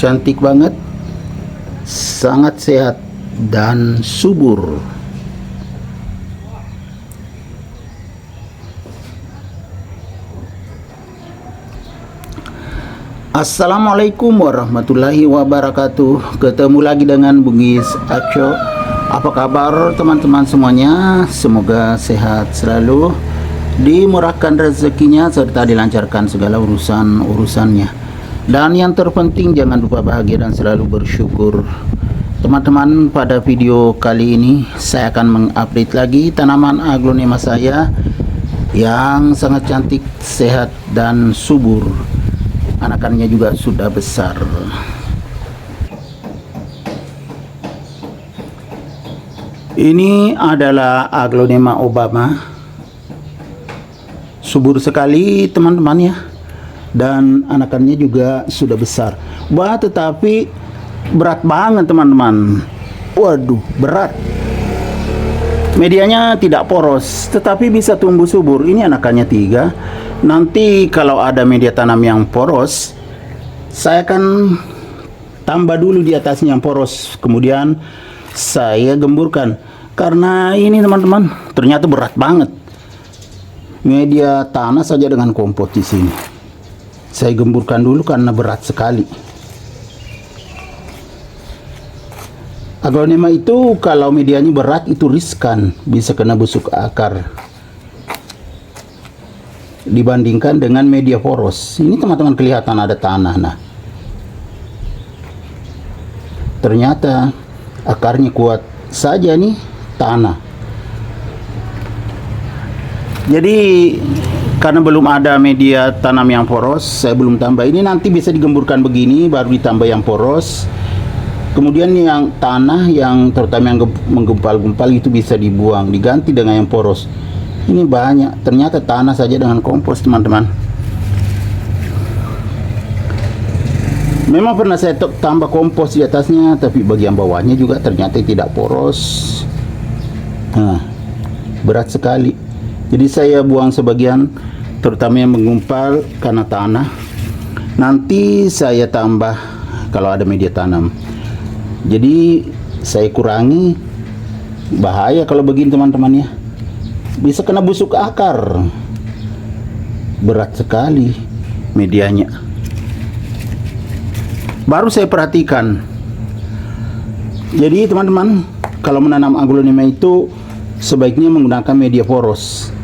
cantik banget, sangat sehat dan subur. Assalamualaikum warahmatullahi wabarakatuh. Ketemu lagi dengan Bugis Aco. Apa kabar teman-teman semuanya? Semoga sehat selalu, dimurahkan rezekinya, serta dilancarkan segala urusannya. Dan yang terpenting jangan lupa bahagia dan selalu bersyukur. Teman-teman, pada video kali ini saya akan mengupdate lagi tanaman aglonema saya yang sangat cantik, sehat dan subur. Anakannya juga sudah besar. Ini adalah aglonema Obama. Subur sekali teman-teman ya. Dan anakannya juga sudah besar. Wah, tetapi berat banget teman-teman. Waduh, berat. Medianya tidak poros, tetapi bisa tumbuh subur. Ini anakannya 3. Nanti kalau ada media tanam yang poros, saya akan tambah dulu di atasnya yang poros, kemudian saya gemburkan. Karena ini teman-teman, ternyata berat banget. Media tanah saja dengan kompos di sini. Saya gemburkan dulu karena berat sekali. Aglonema itu kalau medianya berat itu riskan, bisa kena busuk akar dibandingkan dengan media poros. Ini teman-teman kelihatan ada tanah. Nah, ternyata akarnya kuat saja nih tanah. Jadi karena belum ada media tanam yang poros, saya belum tambah. Ini nanti bisa digemburkan begini, baru ditambah yang poros. Kemudian yang tanah yang terutama yang menggempal-gempal itu bisa dibuang, diganti dengan yang poros. Ini banyak, ternyata tanah saja dengan kompos teman-teman. Memang pernah saya tambah kompos di atasnya, tapi bagian bawahnya juga ternyata tidak poros. Nah, berat sekali. Jadi saya buang sebagian, terutama yang menggumpal karena tanah. Nanti saya tambah kalau ada media tanam. Jadi saya kurangi, bahaya kalau begini teman-teman ya. Bisa kena busuk akar. Berat sekali medianya. Baru saya perhatikan. Jadi teman-teman, kalau menanam aglonema itu sebaiknya menggunakan media poros.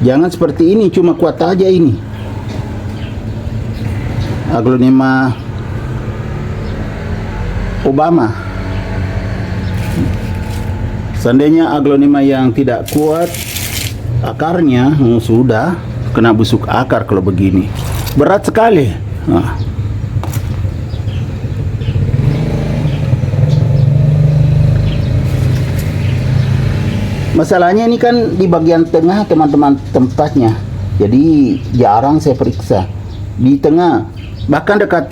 Jangan seperti ini, cuma kuat aja ini. Aglonema Obama. Seandainya aglonema yang tidak kuat akarnya, sudah kena busuk akar kalau begini. Berat sekali. Nah. Masalahnya ini kan di bagian tengah teman-teman tempatnya. Jadi jarang saya periksa. Di tengah, bahkan dekat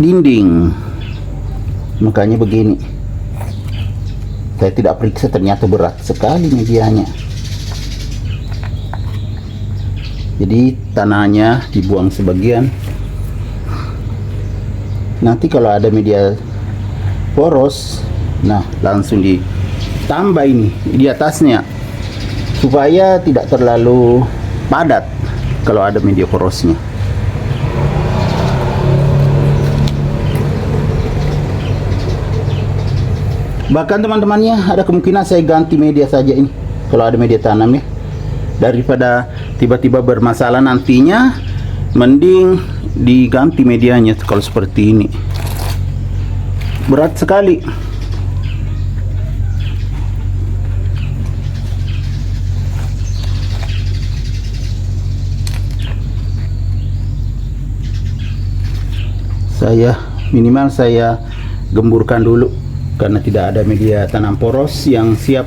dinding. Makanya begini. Saya tidak periksa, ternyata berat sekali medianya. Jadi tanahnya dibuang sebagian. Nanti kalau ada media poros, nah langsung ditambah ini di atasnya, supaya tidak terlalu padat kalau ada media porosnya. Bahkan teman-temannya ada kemungkinan saya ganti media saja ini kalau ada media tanam ya, daripada tiba-tiba bermasalah nantinya. Mending diganti medianya kalau seperti ini. Berat sekali. Minimal saya gemburkan dulu karena tidak ada media tanam poros yang siap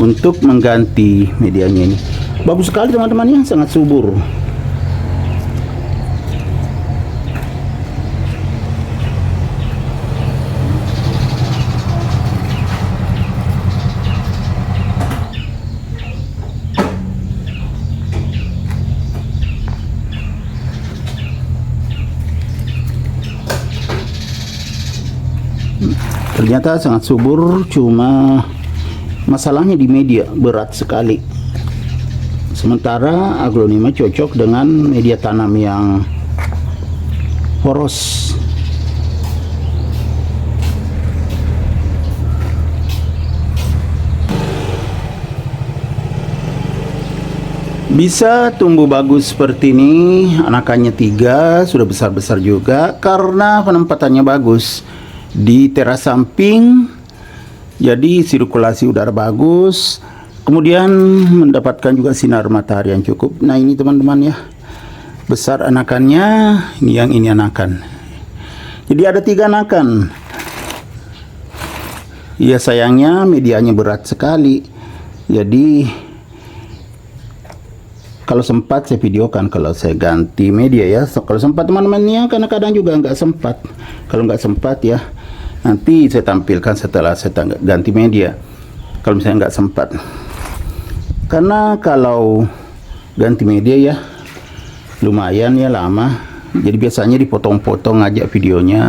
untuk mengganti medianya ini. Bagus sekali teman-teman ya, sangat subur. ternyata sangat subur, cuma masalahnya di media berat sekali. Sementara aglonema cocok dengan media tanam yang poros. Bisa tumbuh bagus seperti ini, anakannya 3, sudah besar-besar juga karena penempatannya bagus di teras samping, jadi sirkulasi udara bagus, kemudian mendapatkan juga sinar matahari yang cukup. Nah ini teman-teman ya, besar anakannya, ini anakan. Jadi ada 3 anakan. Ya sayangnya medianya berat sekali, jadi kalau sempat saya videokan kalau saya ganti media ya. Kalau sempat teman-teman ya, karena kadang juga nggak sempat. Kalau nggak sempat ya, nanti saya tampilkan setelah saya ganti media. Kalau misalnya nggak sempat, karena kalau ganti media ya lumayan ya lama. Jadi biasanya dipotong-potong aja videonya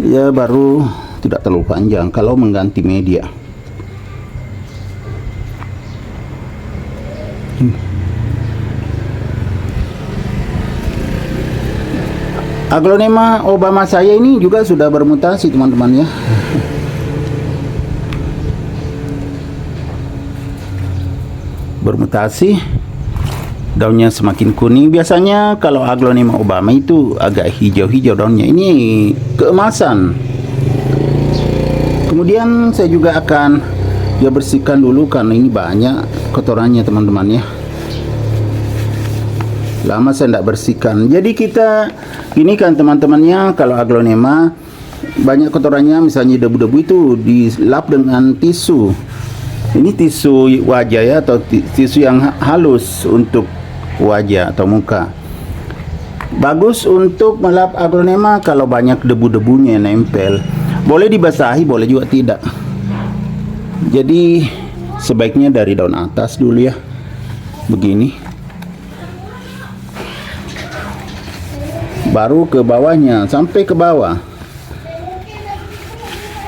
ya, baru tidak terlalu panjang kalau mengganti media. Aglonema Obama saya ini juga sudah bermutasi teman-teman ya. Bermutasi, daunnya semakin kuning. Biasanya kalau Aglonema Obama itu agak hijau-hijau daunnya, ini keemasan. Kemudian saya juga akan ya bersihkan dulu karena ini banyak kotorannya teman-teman ya. Lama saya tidak bersihkan. Jadi kita ini kan teman-temannya, kalau aglonema banyak kotorannya, misalnya debu-debu itu dilap dengan tisu. Ini tisu wajah ya, atau tisu yang halus untuk wajah atau muka. Bagus untuk melap aglonema kalau banyak debu-debunya yang nempel. Boleh dibasahi, boleh juga tidak. Jadi sebaiknya dari daun atas dulu ya, begini. Baru ke bawahnya, sampai ke bawah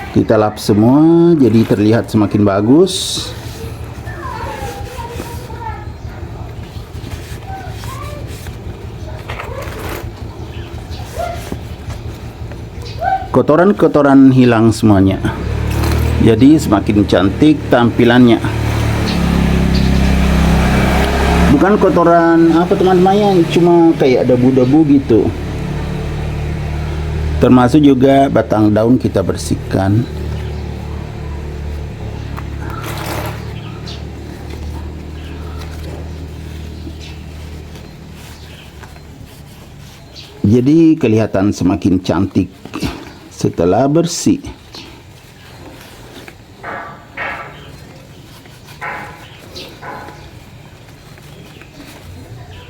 kita lap semua, jadi terlihat semakin bagus. Kotoran-kotoran hilang semuanya, jadi semakin cantik tampilannya. Bukan kotoran apa teman-teman yang cuma kayak debu-debu gitu. Termasuk juga batang daun kita bersihkan. Jadi kelihatan semakin cantik setelah bersih.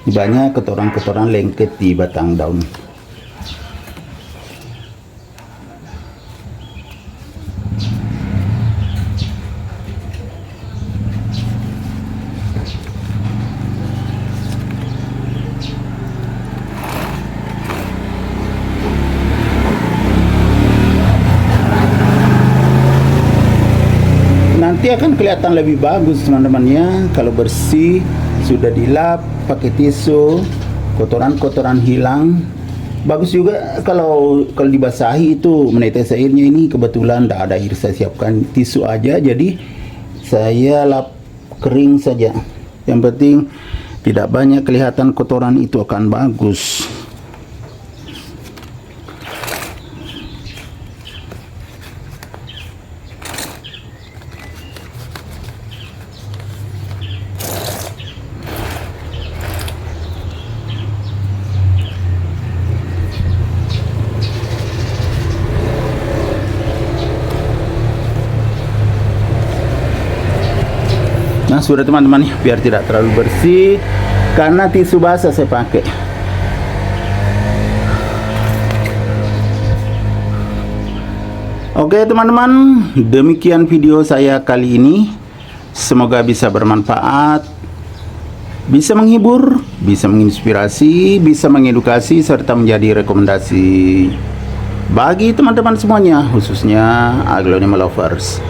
Banyak kotoran-kotoran lengket di batang daun. Nanti akan kelihatan lebih bagus teman-teman ya, kalau bersih, sudah dilap pakai tisu, kotoran-kotoran hilang. Bagus juga kalau dibasahi itu menetes airnya. Ini kebetulan tidak ada air, saya siapkan tisu aja, jadi saya lap kering saja. Yang penting tidak banyak kelihatan kotoran, itu akan bagus. Nah sudah teman-teman, biar tidak terlalu bersih karena tisu basah saya pakai. Oke teman-teman, demikian video saya kali ini. Semoga bisa bermanfaat, bisa menghibur, bisa menginspirasi, bisa mengedukasi, serta menjadi rekomendasi bagi teman-teman semuanya, khususnya aglonema lovers.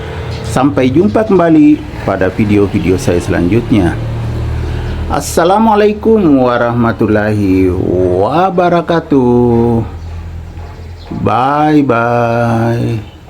Sampai jumpa kembali pada video-video saya selanjutnya. Assalamualaikum warahmatullahi wabarakatuh. Bye bye.